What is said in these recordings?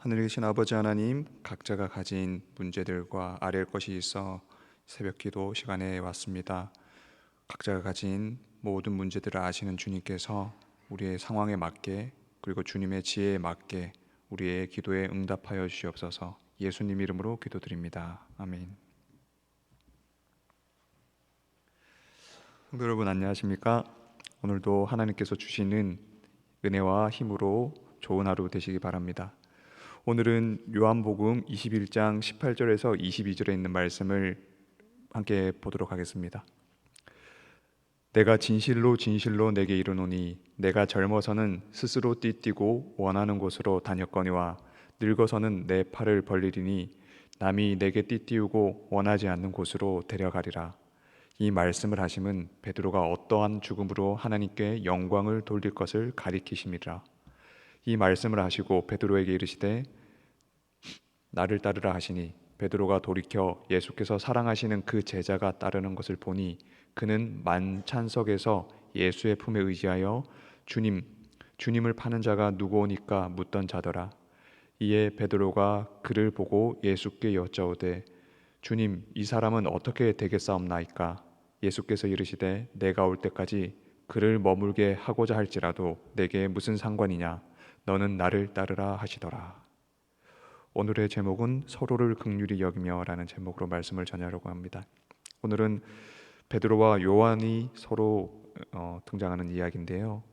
하늘에 계신 아버지 하나님, 각자가 가진 문제들과 아뢰을 것이 있어 새벽 기도 시간에 왔습니다. 각자가 가진 모든 문제들을 아시는 주님께서 우리의 상황에 맞게, 그리고 주님의 지혜에 맞게 우리의 기도에 응답하여 주시옵소서. 예수님 이름으로 기도드립니다. 아멘. 성도 여러분, 안녕하십니까? 오늘도 하나님께서 주시는 은혜와 힘으로 좋은 하루 되시기 바랍니다. 오늘은 요한복음 21장 18절에서 22절에 있는 말씀을 함께 보도록 하겠습니다. 내가 진실로 진실로 내게 이르노니 내가 젊어서는 스스로 띠뛰고 원하는 곳으로 다녔거니와 늙어서는 내 팔을 벌리리니 남이 내게 띠띠우고 원하지 않는 곳으로 데려가리라. 이 말씀을 하심은 베드로가 어떠한 죽음으로 하나님께 영광을 돌릴 것을 가리키심이라. 이 말씀을 하시고 베드로에게 이르시되 나를 따르라 하시니 베드로가 돌이켜 예수께서 사랑하시는 그 제자가 따르는 것을 보니 그는 만찬석에서 예수의 품에 의지하여 주님을 파는 자가 누구오니까 묻던 자더라. 이에 베드로가 그를 보고 예수께 여짜오되 주님, 이 사람은 어떻게 되겠사옵나이까? 예수께서 이르시되 내가 올 때까지 그를 머물게 하고자 할지라도 내게 무슨 상관이냐? 너는 나를 따르라 하시더라. 오늘의 제목은 서로를 긍휼히 여기며 라는 제목으로 말씀을 전하려고 합니다. 오늘은 베드로와 요한이 서로 등장하는 이야기인데요.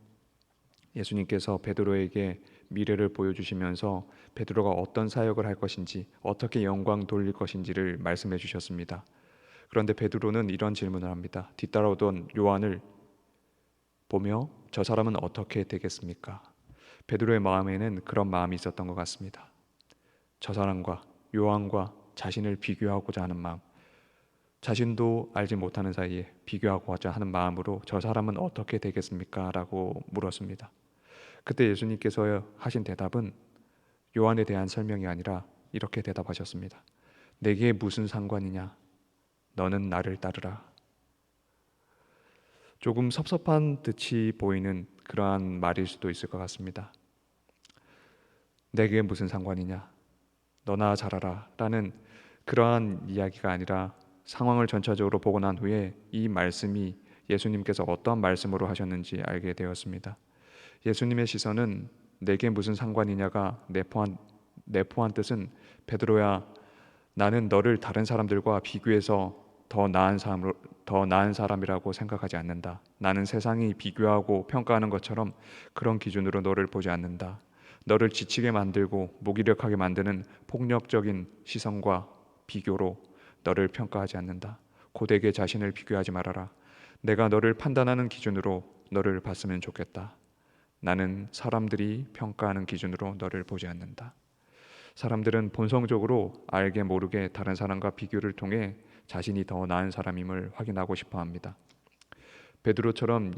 예수님께서 베드로에게 미래를 보여주시면서 베드로가 어떤 사역을 할 것인지, 어떻게 영광 돌릴 것인지를 말씀해 주셨습니다. 그런데 베드로는 이런 질문을 합니다. 뒤따라오던 요한을 보며 저 사람은 어떻게 되겠습니까? 베드로의 마음에는 그런 마음이 있었던 것 같습니다. 저 사람과 요한과 자신을 비교하고자 하는 마음, 자신도 알지 못하는 사이에 비교하고자 하는 마음으로 저 사람은 어떻게 되겠습니까? 라고 물었습니다. 그때 예수님께서 하신 대답은 요한에 대한 설명이 아니라 이렇게 대답하셨습니다. 내게 무슨 상관이냐? 너는 나를 따르라. 조금 섭섭한 듯이 보이는 그러한 말일 수도 있을 것 같습니다. 내게 무슨 상관이냐? 너나 잘하라 라는 그러한 이야기가 아니라 상황을 전체적으로 보고 난 후에 이 말씀이 예수님께서 어떠한 말씀으로 하셨는지 알게 되었습니다. 예수님의 시선은 내게 무슨 상관이냐가 내포한 뜻은 베드로야, 나는 너를 다른 사람들과 비교해서 더 나은 사람이라고 생각하지 않는다. 나는 세상이 비교하고 평가하는 것처럼 그런 기준으로 너를 보지 않는다. 너를 지치게 만들고 무기력하게 만드는 폭력적인 시선과 비교로 너를 평가하지 않는다. 고되게 자신을 비교하지 말아라. 내가 너를 판단하는 기준으로 너를 봤으면 좋겠다. 나는 사람들이 평가하는 기준으로 너를 보지 않는다. 사람들은 본성적으로 알게 모르게 다른 사람과 비교를 통해 자신이 더 나은 사람임을 확인하고 싶어 합니다. 베드로처럼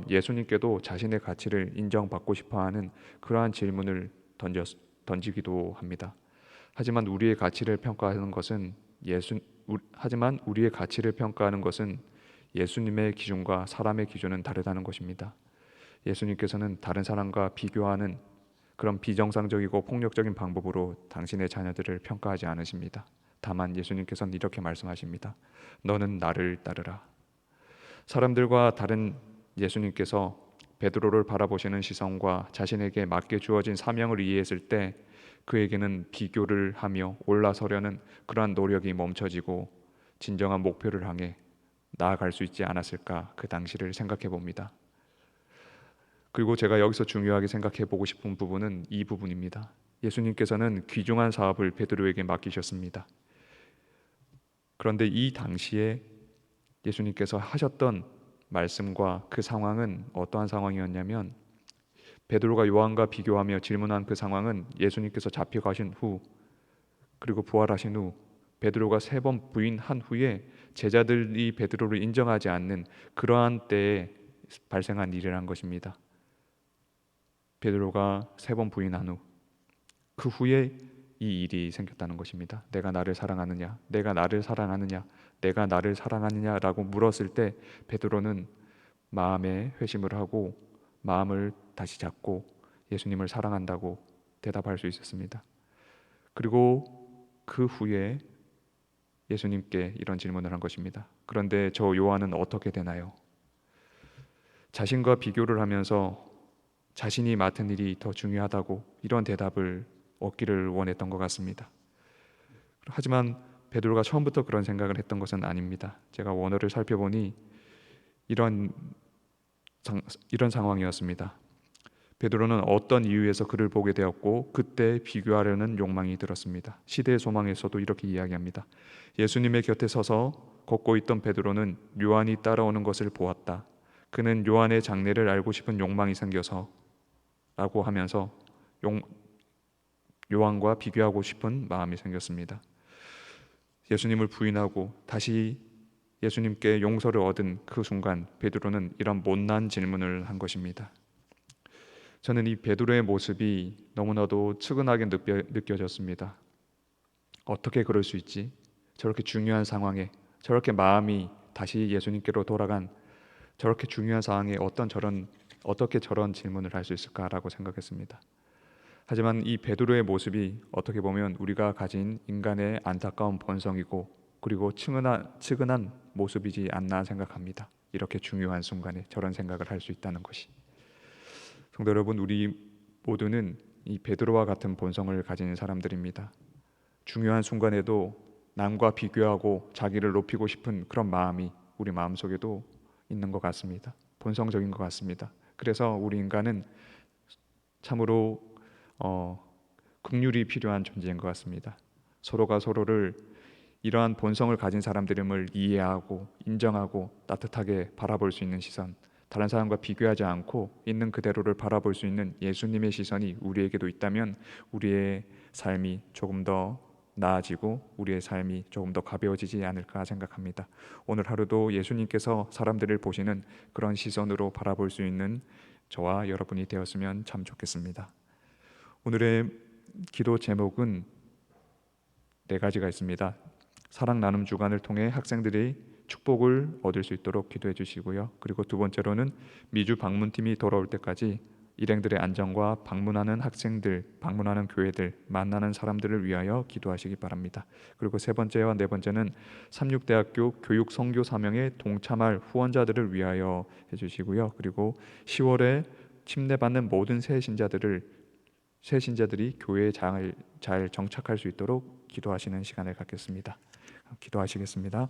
예수님께도 자신의 가치를 인정받고 싶어하는 그러한 질문을 던지기도 합니다. 하지만 우리의 가치를 평가하는 것은 예수님의 기준과 사람의 기준은 다르다는 것입니다. 예수님께서는 다른 사람과 비교하는 그런 비정상적이고 폭력적인 방법으로 당신의 자녀들을 평가하지 않으십니다. 다만 예수님께서는 이렇게 말씀하십니다. 너는 나를 따르라. 사람들과 다른 예수님께서 베드로를 바라보시는 시선과 자신에게 맡겨 주어진 사명을 이해했을 때 그에게는 비교를 하며 올라서려는 그러한 노력이 멈춰지고 진정한 목표를 향해 나아갈 수 있지 않았을까, 그 당시를 생각해 봅니다. 그리고 제가 여기서 중요하게 생각해 보고 싶은 부분은 이 부분입니다. 예수님께서는 귀중한 사업을 베드로에게 맡기셨습니다. 그런데 이 당시에 예수님께서 하셨던 말씀과 그 상황은 어떠한 상황이었냐면, 베드로가 요한과 비교하며 질문한 그 상황은 예수님께서 잡혀가신 후, 그리고 부활하신 후 베드로가 3번 부인한 후에 제자들이 베드로를 인정하지 않는 그러한 때에 발생한 일이란 것입니다. 베드로가 3번 부인한 후, 그 후에 이 일이 생겼다는 것입니다. 내가 나를 사랑하느냐, 내가 나를 사랑하느냐, 내가 나를 사랑하느냐라고 물었을 때 베드로는 마음에 회심을 하고 마음을 다시 잡고 예수님을 사랑한다고 대답할 수 있었습니다. 그리고 그 후에 예수님께 이런 질문을 한 것입니다. 그런데 저 요한은 어떻게 되나요? 자신과 비교를 하면서 자신이 맡은 일이 더 중요하다고 이런 대답을 얻기를 원했던 것 같습니다. 하지만 베드로가 처음부터 그런 생각을 했던 것은 아닙니다. 제가 원어를 살펴보니 이런 상황이었습니다. 베드로는 어떤 이유에서 그를 보게 되었고 그때 비교하려는 욕망이 들었습니다. 시대의 소망에서도 이렇게 이야기합니다. 예수님의 곁에 서서 걷고 있던 베드로는 요한이 따라오는 것을 보았다. 그는 요한의 장래를 알고 싶은 욕망이 생겨서 라고 하면서 요한과 비교하고 싶은 마음이 생겼습니다. 예수님을 부인하고 다시 예수님께 용서를 얻은 그 순간 베드로는 이런 못난 질문을 한 것입니다. 저는 이 베드로의 모습이 너무나도 측은하게 느껴졌습니다. 어떻게 그럴 수 있지? 저렇게 중요한 상황에 저렇게 마음이 다시 예수님께로 돌아간 저렇게 중요한 상황에 어떻게 저런 질문을 할 수 있을까라고 생각했습니다. 하지만 이 베드로의 모습이 어떻게 보면 우리가 가진 인간의 안타까운 본성이고 그리고 측은한 모습이지 않나 생각합니다. 이렇게 중요한 순간에 저런 생각을 할 수 있다는 것이. 성도 여러분, 우리 모두는 이 베드로와 같은 본성을 가진 사람들입니다. 중요한 순간에도 남과 비교하고 자기를 높이고 싶은 그런 마음이 우리 마음속에도 있는 것 같습니다. 본성적인 것 같습니다. 그래서 우리 인간은 참으로 긍휼이 필요한 존재인 것 같습니다. 서로가 서로를 이러한 본성을 가진 사람들임을 이해하고 인정하고 따뜻하게 바라볼 수 있는 시선, 다른 사람과 비교하지 않고 있는 그대로를 바라볼 수 있는 예수님의 시선이 우리에게도 있다면 우리의 삶이 조금 더 나아지고 우리의 삶이 조금 더 가벼워지지 않을까 생각합니다. 오늘 하루도 예수님께서 사람들을 보시는 그런 시선으로 바라볼 수 있는 저와 여러분이 되었으면 참 좋겠습니다. 오늘의 기도 제목은 4가지가 있습니다. 사랑 나눔 주간을 통해 학생들이 축복을 얻을 수 있도록 기도해 주시고요. 그리고 두 번째로는 미주 방문팀이 돌아올 때까지 일행들의 안전과 방문하는 학생들, 방문하는 교회들, 만나는 사람들을 위하여 기도하시기 바랍니다. 그리고 세 번째와 네 번째는 삼육대학교 교육 선교 사명에 동참할 후원자들을 위하여 해주시고요. 그리고 10월에 침례받는 모든 새 신자들이 교회에 잘 정착할 수 있도록 기도하시는 시간을 갖겠습니다. 기도하시겠습니다.